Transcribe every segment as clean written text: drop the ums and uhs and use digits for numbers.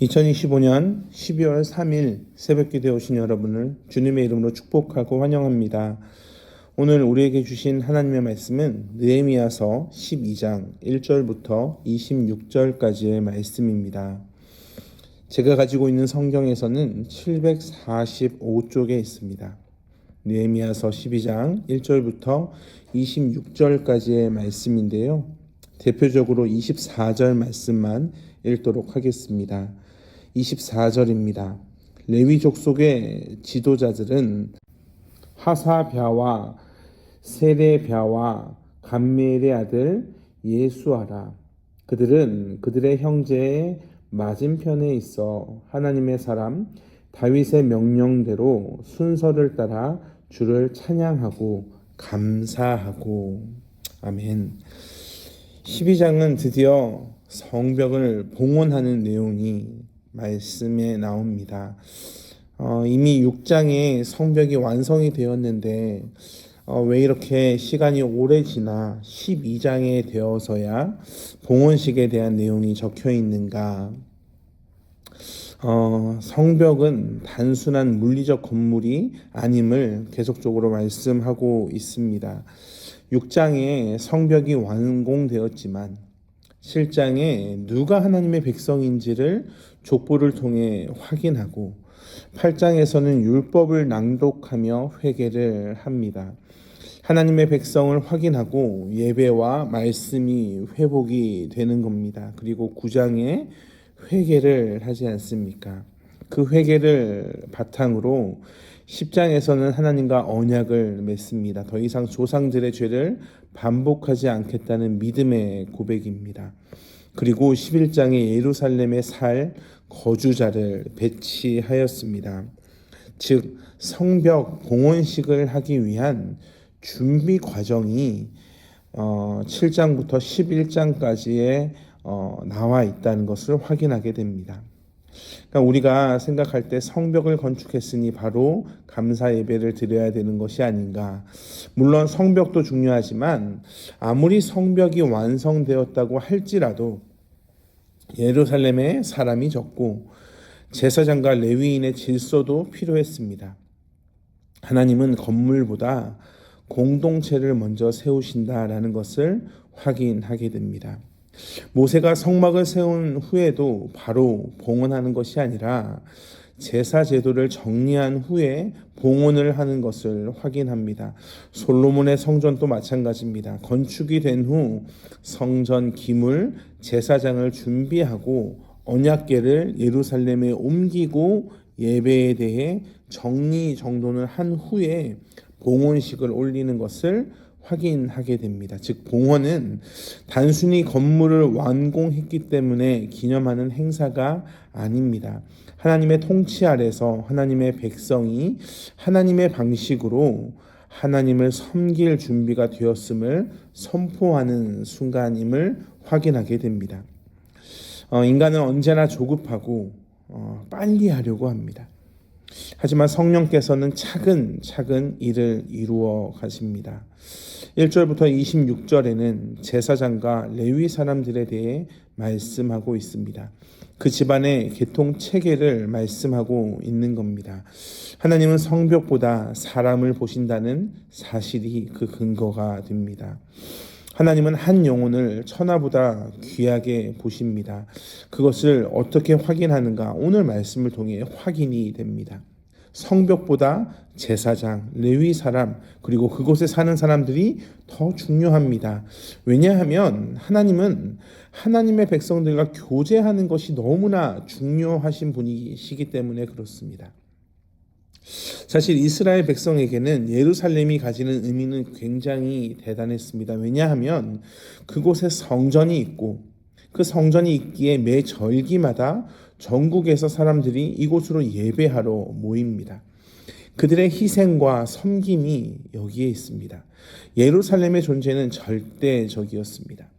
2025년 12월 3일 새벽기도에 오신 여러분을 주님의 이름으로 축복하고 환영합니다. 오늘 우리에게 주신 하나님의 말씀은 느헤미야서 12장 1절부터 26절까지의 말씀입니다. 제가 가지고 있는 성경에서는 745쪽에 있습니다. 느헤미야서 12장 1절부터 26절까지의 말씀인데요. 대표적으로 24절 말씀만 읽도록 하겠습니다. 24절입니다. 레위 족속의 지도자들은 하사랴와 세레랴와 감미엘의 아들 예수아라. 그들은 그들의 형제의 맞은편에 있어 하나님의 사람 다윗의 명령대로 순서를 따라 주를 찬양하고 감사하고. 아멘. 12장은 드디어 성벽을 봉헌하는 내용이 말씀에 나옵니다. 이미 6장에 성벽이 완성이 되었는데 왜 이렇게 시간이 오래 지나 12장에 되어서야 봉헌식에 대한 내용이 적혀 있는가? 성벽은 단순한 물리적 건물이 아님을 계속적으로 말씀하고 있습니다. 6장에 성벽이 완공되었지만 7장에 누가 하나님의 백성인지를 족보를 통해 확인하고 8장에서는 율법을 낭독하며 회개를 합니다. 하나님의 백성을 확인하고 예배와 말씀이 회복이 되는 겁니다. 그리고 9장에 회개를 하지 않습니까? 그 회개를 바탕으로 10장에서는 하나님과 언약을 맺습니다. 더 이상 조상들의 죄를 반복하지 않겠다는 믿음의 고백입니다. 그리고 11장에 예루살렘에 살 거주자를 배치하였습니다. 즉 성벽 봉헌식을 하기 위한 준비 과정이 7장부터 11장까지에 나와 있다는 것을 확인하게 됩니다. 그러니까 우리가 생각할 때 성벽을 건축했으니 바로 감사 예배를 드려야 되는 것이 아닌가. 물론 성벽도 중요하지만 아무리 성벽이 완성되었다고 할지라도 예루살렘에 사람이 적고 제사장과 레위인의 질서도 필요했습니다. 하나님은 건물보다 공동체를 먼저 세우신다라는 것을 확인하게 됩니다. 모세가 성막을 세운 후에도 바로 봉헌하는 것이 아니라 제사 제도를 정리한 후에 봉헌을 하는 것을 확인합니다. 솔로몬의 성전도 마찬가지입니다. 건축이 된 후 성전 기물, 제사장을 준비하고 언약궤를 예루살렘에 옮기고 예배에 대해 정리정돈을 한 후에 봉헌식을 올리는 것을 확인하게 됩니다. 즉 봉헌은 단순히 건물을 완공했기 때문에 기념하는 행사가 아닙니다. 하나님의 통치 아래서 하나님의 백성이 하나님의 방식으로 하나님을 섬길 준비가 되었음을 선포하는 순간임을 확인하게 됩니다. 인간은 언제나 조급하고 빨리 하려고 합니다. 하지만 성령께서는 차근차근 일을 이루어 가십니다. 1절부터 26절에는 제사장과 레위 사람들에 대해 말씀하고 있습니다. 그 집안의 계통 체계를 말씀하고 있는 겁니다. 하나님은 성벽보다 사람을 보신다는 사실이 그 근거가 됩니다. 하나님은 한 영혼을 천하보다 귀하게 보십니다. 그것을 어떻게 확인하는가? 오늘 말씀을 통해 확인이 됩니다. 성벽보다 제사장, 레위 사람, 그리고 그곳에 사는 사람들이 더 중요합니다. 왜냐하면 하나님은 하나님의 백성들과 교제하는 것이 너무나 중요하신 분이시기 때문에 그렇습니다. 사실 이스라엘 백성에게는 예루살렘이 가지는 의미는 굉장히 대단했습니다. 왜냐하면 그곳에 성전이 있고 그 성전이 있기에 매 절기마다 전국에서 사람들이 이곳으로 예배하러 모입니다. 그들의 희생과 섬김이 여기에 있습니다. 예루살렘의 존재는 절대적이었습니다.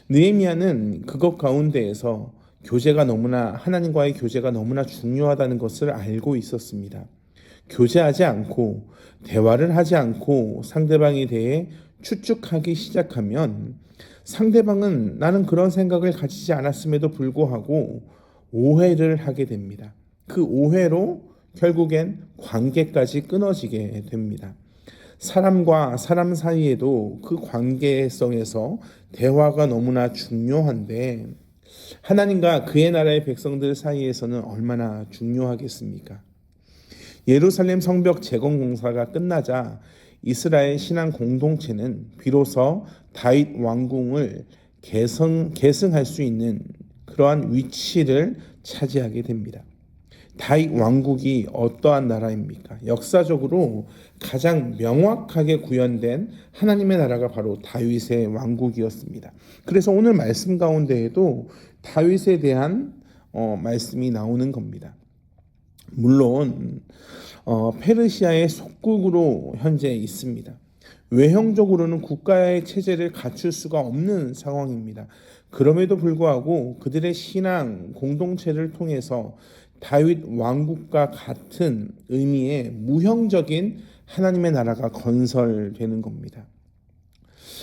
느헤미야는 그것 가운데에서 하나님과의 교제가 너무나 중요하다는 것을 알고 있었습니다. 교제하지 않고 대화를 하지 않고 상대방에 대해 추측하기 시작하면 상대방은 나는 그런 생각을 가지지 않았음에도 불구하고 오해를 하게 됩니다. 그 오해로 결국엔 관계까지 끊어지게 됩니다. 사람과 사람 사이에도 그 관계성에서 대화가 너무나 중요한데 하나님과 그의 나라의 백성들 사이에서는 얼마나 중요하겠습니까? 예루살렘 성벽 재건 공사가 끝나자 이스라엘 신앙 공동체는 비로소 다윗 왕궁을 계승할 수 있는 그러한 위치를 차지하게 됩니다. 다윗 왕국이 어떠한 나라입니까? 역사적으로 가장 명확하게 구현된 하나님의 나라가 바로 다윗의 왕국이었습니다. 그래서 오늘 말씀 가운데에도 다윗에 대한 말씀이 나오는 겁니다. 물론 페르시아의 속국으로 현재 있습니다. 외형적으로는 국가의 체제를 갖출 수가 없는 상황입니다. 그럼에도 불구하고 그들의 신앙 공동체를 통해서 다윗 왕국과 같은 의미의 무형적인 하나님의 나라가 건설되는 겁니다.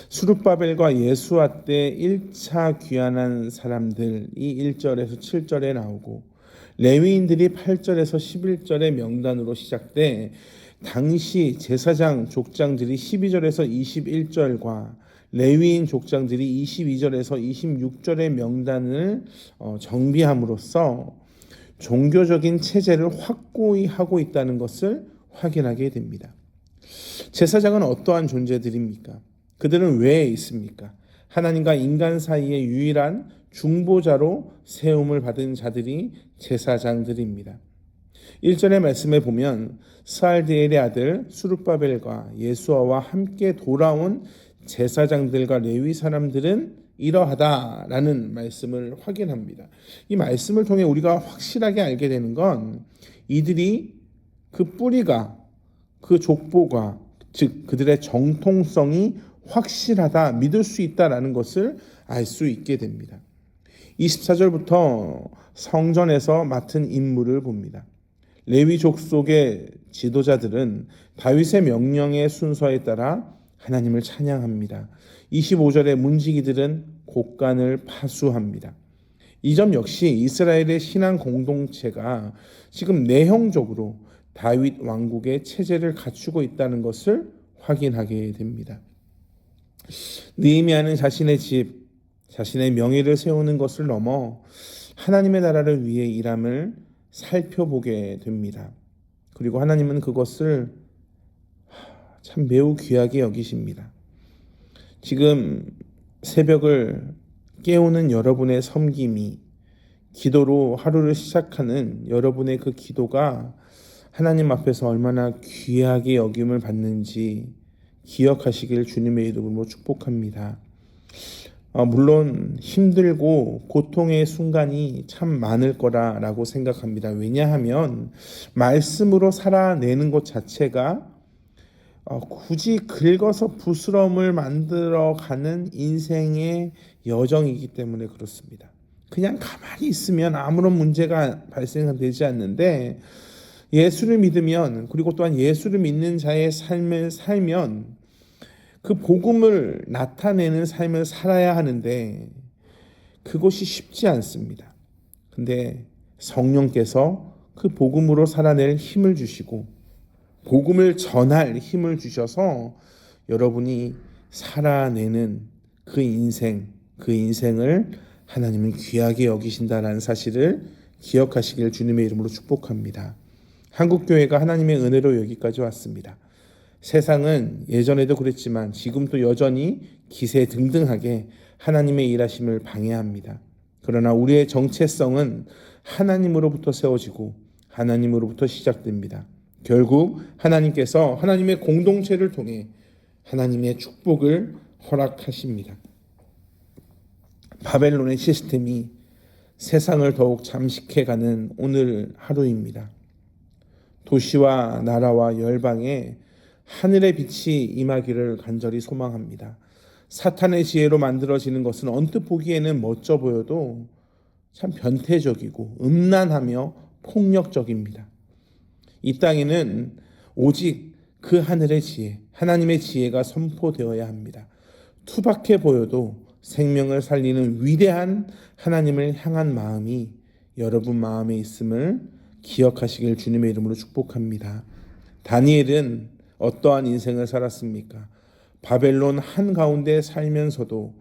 수룹바벨과 예수아 때 1차 귀환한 사람들이 1절에서 7절에 나오고 레위인들이 8절에서 11절의 명단으로 시작돼 당시 제사장 족장들이 12절에서 21절과 레위인 족장들이 22절에서 26절의 명단을 정비함으로써 종교적인 체제를 확고히 하고 있다는 것을 확인하게 됩니다. 제사장은 어떠한 존재들입니까? 그들은 왜 있습니까? 하나님과 인간 사이의 유일한 중보자로 세움을 받은 자들이 제사장들입니다. 1절의 말씀에 보면 스알디엘의 아들 수룹바벨과 예수아와 함께 돌아온 제사장들과 레위 사람들은 이러하다라는 말씀을 확인합니다. 이 말씀을 통해 우리가 확실하게 알게 되는 건 이들이 그 뿌리가 그 족보가 즉 그들의 정통성이 확실하다 믿을 수 있다라는 것을 알 수 있게 됩니다. 24절부터 성전에서 맡은 임무를 봅니다. 레위 족속의 지도자들은 다윗의 명령의 순서에 따라 하나님을 찬양합니다. 25절의 문지기들은 곡간을 파수합니다. 이 점 역시 이스라엘의 신앙 공동체가 지금 내형적으로 다윗 왕국의 체제를 갖추고 있다는 것을 확인하게 됩니다. 느헤미야는 자신의 집, 자신의 명예를 세우는 것을 넘어 하나님의 나라를 위해 일함을 살펴보게 됩니다. 그리고 하나님은 그것을 참 매우 귀하게 여기십니다. 지금 새벽을 깨우는 여러분의 섬김이 기도로 하루를 시작하는 여러분의 그 기도가 하나님 앞에서 얼마나 귀하게 여김을 받는지 기억하시길 주님의 이름으로 축복합니다. 물론 힘들고 고통의 순간이 참 많을 거라고 생각합니다. 왜냐하면 말씀으로 살아내는 것 자체가 굳이 긁어서 부스럼을 만들어가는 인생의 여정이기 때문에 그렇습니다. 그냥 가만히 있으면 아무런 문제가 발생되지 않는데 예수를 믿으면 그리고 또한 예수를 믿는 자의 삶을 살면 그 복음을 나타내는 삶을 살아야 하는데 그것이 쉽지 않습니다. 근데 성령께서 그 복음으로 살아낼 힘을 주시고 복음을 전할 힘을 주셔서 여러분이 살아내는 그 인생을 하나님은 귀하게 여기신다라는 사실을 기억하시길 주님의 이름으로 축복합니다. 한국교회가 하나님의 은혜로 여기까지 왔습니다. 세상은 예전에도 그랬지만 지금도 여전히 기세등등하게 하나님의 일하심을 방해합니다. 그러나 우리의 정체성은 하나님으로부터 세워지고 하나님으로부터 시작됩니다. 결국 하나님께서 하나님의 공동체를 통해 하나님의 축복을 허락하십니다. 바벨론의 시스템이 세상을 더욱 잠식해가는 오늘 하루입니다. 도시와 나라와 열방에 하늘의 빛이 임하기를 간절히 소망합니다. 사탄의 지혜로 만들어지는 것은 언뜻 보기에는 멋져 보여도 참 변태적이고 음란하며 폭력적입니다. 이 땅에는 오직 그 하늘의 지혜, 하나님의 지혜가 선포되어야 합니다. 투박해 보여도 생명을 살리는 위대한 하나님을 향한 마음이 여러분 마음에 있음을 기억하시길 주님의 이름으로 축복합니다. 다니엘은 어떠한 인생을 살았습니까? 바벨론 한가운데 살면서도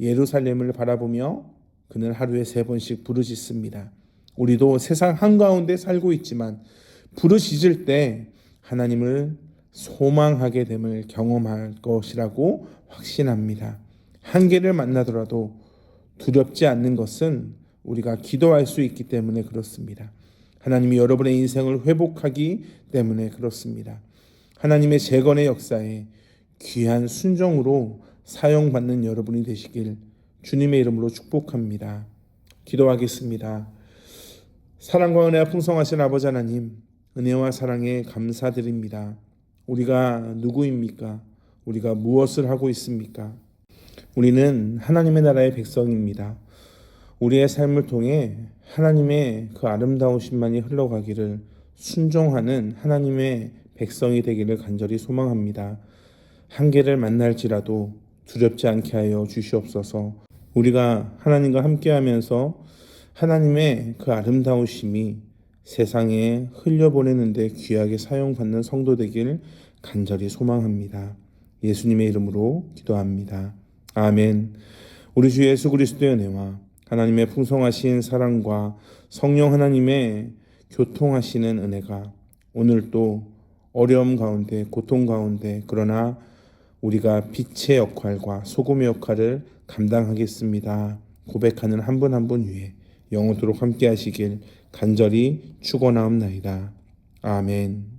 예루살렘을 바라보며 그는 하루에 3번씩 부르짖습니다. 우리도 세상 한가운데 살고 있지만 부르짖을 때 하나님을 소망하게 됨을 경험할 것이라고 확신합니다. 한계를 만나더라도 두렵지 않는 것은 우리가 기도할 수 있기 때문에 그렇습니다. 하나님이 여러분의 인생을 회복하기 때문에 그렇습니다. 하나님의 재건의 역사에 귀한 순종으로 사용받는 여러분이 되시길 주님의 이름으로 축복합니다. 기도하겠습니다. 사랑과 은혜가 풍성하신 아버지 하나님, 은혜와 사랑에 감사드립니다. 우리가 누구입니까? 우리가 무엇을 하고 있습니까? 우리는 하나님의 나라의 백성입니다. 우리의 삶을 통해 하나님의 그 아름다우심만이 흘러가기를 순종하는 하나님의 백성이 되기를 간절히 소망합니다. 한계를 만날지라도 두렵지 않게 하여 주시옵소서. 우리가 하나님과 함께하면서 하나님의 그 아름다우심이 세상에 흘려보내는데 귀하게 사용받는 성도 되길 간절히 소망합니다. 예수님의 이름으로 기도합니다. 아멘. 우리 주 예수 그리스도의 은혜와 하나님의 풍성하신 사랑과 성령 하나님의 교통하시는 은혜가 오늘도 어려움 가운데, 고통 가운데, 그러나 우리가 빛의 역할과 소금의 역할을 감당하겠습니다 고백하는 한 분 한 분 위에 영원토록 함께 하시길 간절히 축원하옵나이다. 아멘.